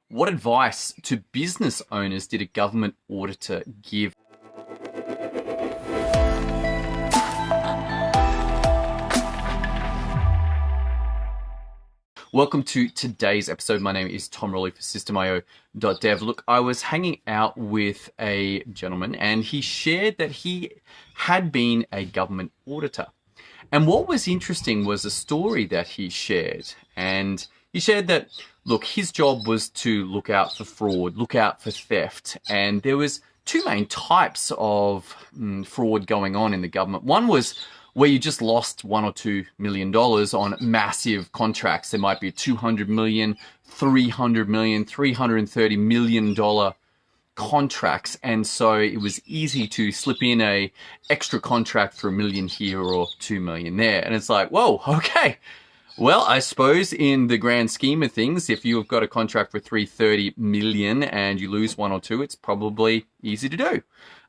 What advice to business owners did a government auditor give? Welcome to today's episode. My name is Tom Rolley for System.io.dev. Look, I was hanging out with a gentleman and he shared that he had been a government auditor. And what was interesting was a story that he shared. And he shared that, look, his job was to look out for fraud, look out for theft. And there was two main types of fraud going on in the government. One was where you just lost $1 or $2 million on massive contracts. There might be $200 million, $300 million, $330 million contracts, and so it was easy to slip in a extra contract for $1 million here or $2 million there. And it's like, whoa, okay. Well, I suppose in the grand scheme of things, if you've got a contract for $330 million and you lose one or two, it's probably easy to do.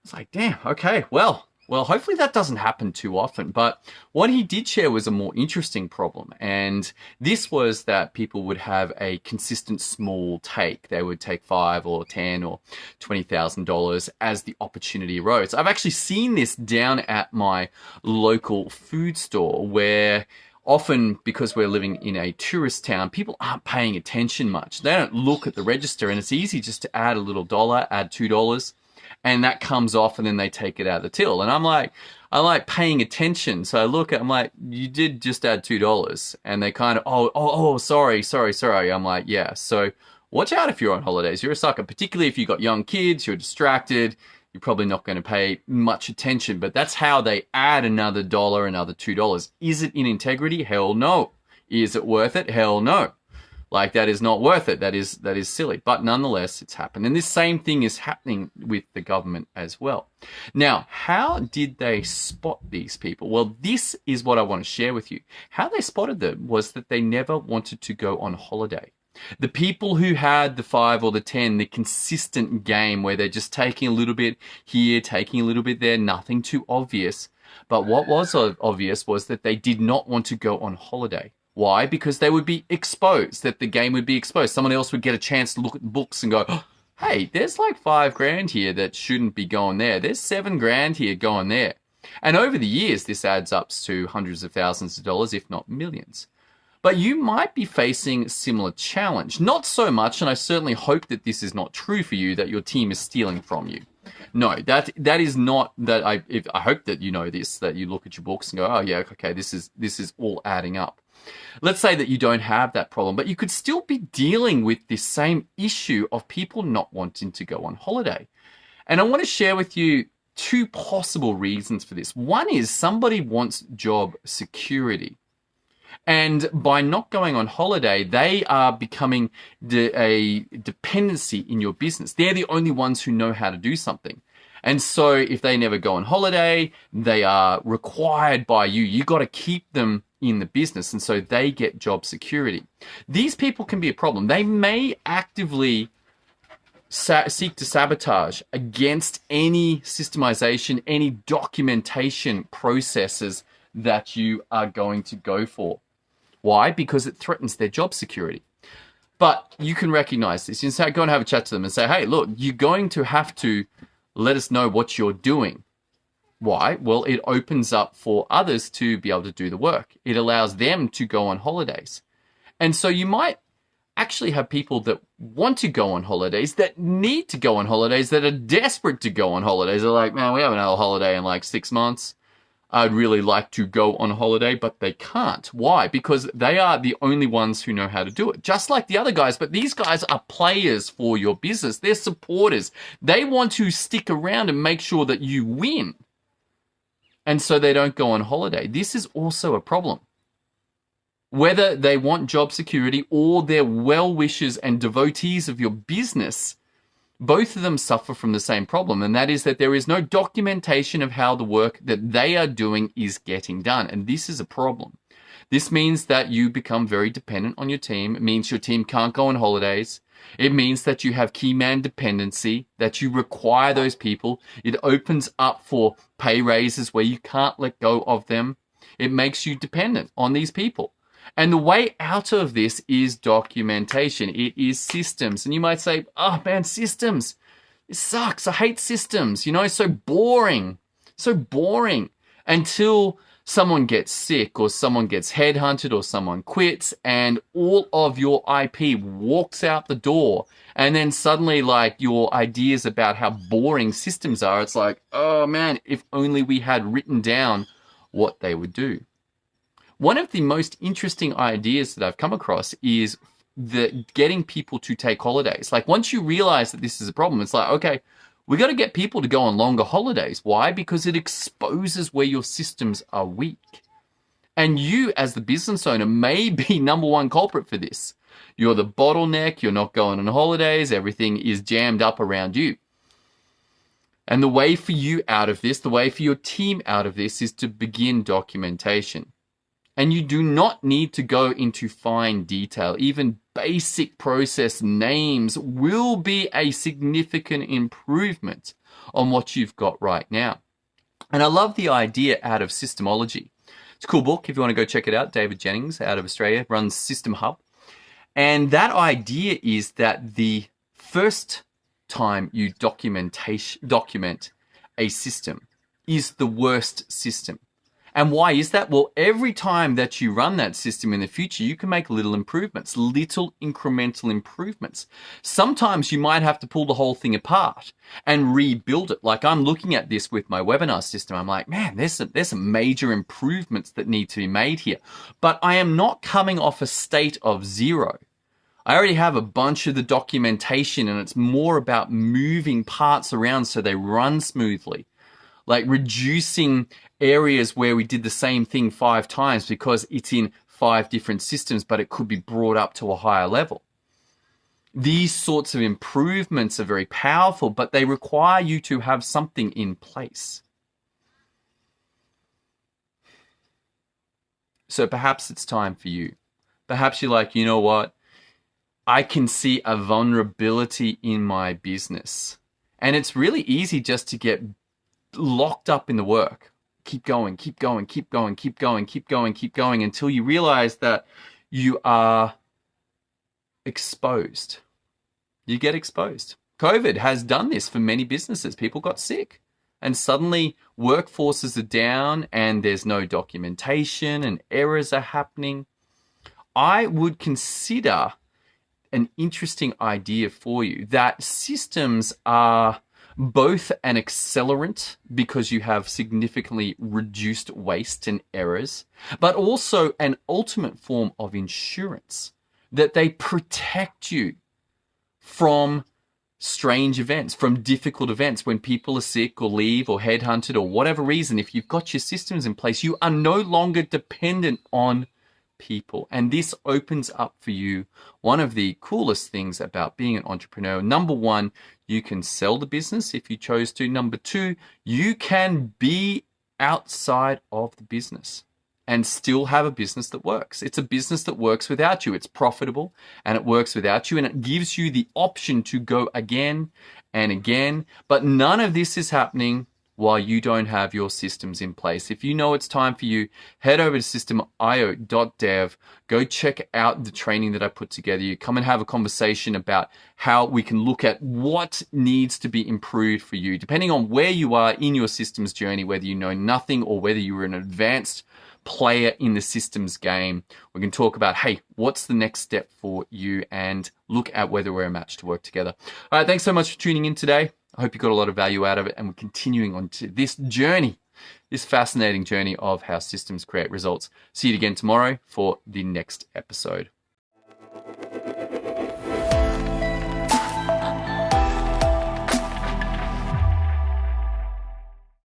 It's like, damn, okay, well, hopefully that doesn't happen too often. But what he did share was a more interesting problem. And this was that people would have a consistent small take. They would take $5 or $10 or $20,000 as the opportunity arose. I've actually seen this down at my local food store where often, because we're living in a tourist town, people aren't paying attention much. They don't look at the register, and it's easy just to add a little dollar, add $2. And that comes off and then they take it out of the till. And I like paying attention. So I look at, I'm like, you did just add $2. And they kind of, sorry. I'm like, yeah. So watch out if you're on holidays. You're a sucker, particularly if you've got young kids, you're distracted. You're probably not going to pay much attention, but that's how they add another dollar, another $2. Is it in integrity? Hell no. Is it worth it? Hell no. Like, that is not worth it. That is silly. But nonetheless, it's happened. And this same thing is happening with the government as well. Now, how did they spot these people? Well, this is what I want to share with you. How they spotted them was that they never wanted to go on holiday. The people who had the 5 or the 10, the consistent game where they're just taking a little bit here, taking a little bit there, nothing too obvious. But what was obvious was that they did not want to go on holiday. Why? Because they would be exposed, that the game would be exposed. Someone else would get a chance to look at the books and go, oh, hey, there's like $5,000 here that shouldn't be going there. There's $7,000 here going there. And over the years, this adds up to hundreds of thousands of dollars, if not millions. But you might be facing a similar challenge. Not so much, and I certainly hope that this is not true for you, that your team is stealing from you. No, that is not that. I hope that you know this, that you look at your books and go, oh yeah, okay, this is all adding up. Let's say that you don't have that problem, but you could still be dealing with this same issue of people not wanting to go on holiday. And I want to share with you two possible reasons for this. One is somebody wants job security. And by not going on holiday, they are becoming a dependency in your business. They're the only ones who know how to do something. And so if they never go on holiday, they are required by you. You got to keep them in the business. And so they get job security. These people can be a problem. They may actively seek to sabotage against any systemization, any documentation processes that you are going to go for. Why? Because it threatens their job security. But you can recognize this. You can go and have a chat to them and say, hey, look, you're going to have to let us know what you're doing. Why? Well, it opens up for others to be able to do the work. It allows them to go on holidays. And so you might actually have people that want to go on holidays, that need to go on holidays, that are desperate to go on holidays. They're like, man, we haven't had a holiday in like 6 months. I'd really like to go on holiday, but they can't. Why? Because they are the only ones who know how to do it. Just like the other guys, but these guys are players for your business. They're supporters. They want to stick around and make sure that you win. And so they don't go on holiday. This is also a problem. Whether they want job security or they're well-wishers and devotees of your business, both of them suffer from the same problem, and that is that there is no documentation of how the work that they are doing is getting done, and this is a problem. This means that you become very dependent on your team. It means your team can't go on holidays. It means that you have key man dependency, that you require those people. It opens up for pay raises where you can't let go of them. It makes you dependent on these people. And the way out of this is documentation. It is systems. And you might say, oh man, systems, it sucks. I hate systems. You know, it's so boring. So boring. Until someone gets sick or someone gets headhunted or someone quits and all of your IP walks out the door. And then suddenly, like, your ideas about how boring systems are, it's like, oh man, if only we had written down what they would do. One of the most interesting ideas that I've come across is getting people to take holidays. Like, once you realize that this is a problem, it's like, okay, we got to get people to go on longer holidays. Why? Because it exposes where your systems are weak. And you, as the business owner, may be number one culprit for this. You're the bottleneck. You're not going on holidays. Everything is jammed up around you. And the way for you out of this, the way for your team out of this, is to begin documentation. And you do not need to go into fine detail. Even basic process names will be a significant improvement on what you've got right now. And I love the idea out of Systemology. It's a cool book. If you want to go check it out, David Jennings out of Australia runs System Hub. And that idea is that the first time you document a system is the worst system. And why is that? Well, every time that you run that system in the future, you can make little improvements, little incremental improvements. Sometimes you might have to pull the whole thing apart and rebuild it. Like, I'm looking at this with my webinar system. I'm like, man, there's some major improvements that need to be made here. But I am not coming off a state of zero. I already have a bunch of the documentation, and it's more about moving parts around so they run smoothly. Like reducing areas where we did the same thing 5 times because it's in 5 different systems, but it could be brought up to a higher level. These sorts of improvements are very powerful, but they require you to have something in place. So perhaps it's time for you. Perhaps you're like, you know what? I can see a vulnerability in my business. And it's really easy just to get locked up in the work. Keep going, keep going, keep going, keep going, keep going, keep going until you realize that you are exposed. You get exposed. COVID has done this for many businesses. People got sick and suddenly workforces are down and there's no documentation and errors are happening. I would consider an interesting idea for you that systems are both an accelerant because you have significantly reduced waste and errors, but also an ultimate form of insurance, that they protect you from strange events, from difficult events. When people are sick or leave or headhunted or whatever reason, if you've got your systems in place, you are no longer dependent on people. And this opens up for you one of the coolest things about being an entrepreneur. Number one, you can sell the business if you chose to. Number two, you can be outside of the business and still have a business that works. It's a business that works without you. It's profitable and it works without you, and it gives you the option to go again and again. But none of this is happening while you don't have your systems in place. If you know it's time for you, head over to systemio.dev, go check out the training that I put together. You come and have a conversation about how we can look at what needs to be improved for you, depending on where you are in your systems journey, whether you know nothing or whether you're an advanced player in the systems game. We can talk about, hey, what's the next step for you, and look at whether we're a match to work together. All right, thanks so much for tuning in today. I hope you got a lot of value out of it, and we're continuing on to this journey, this fascinating journey of how systems create results. See you again tomorrow for the next episode.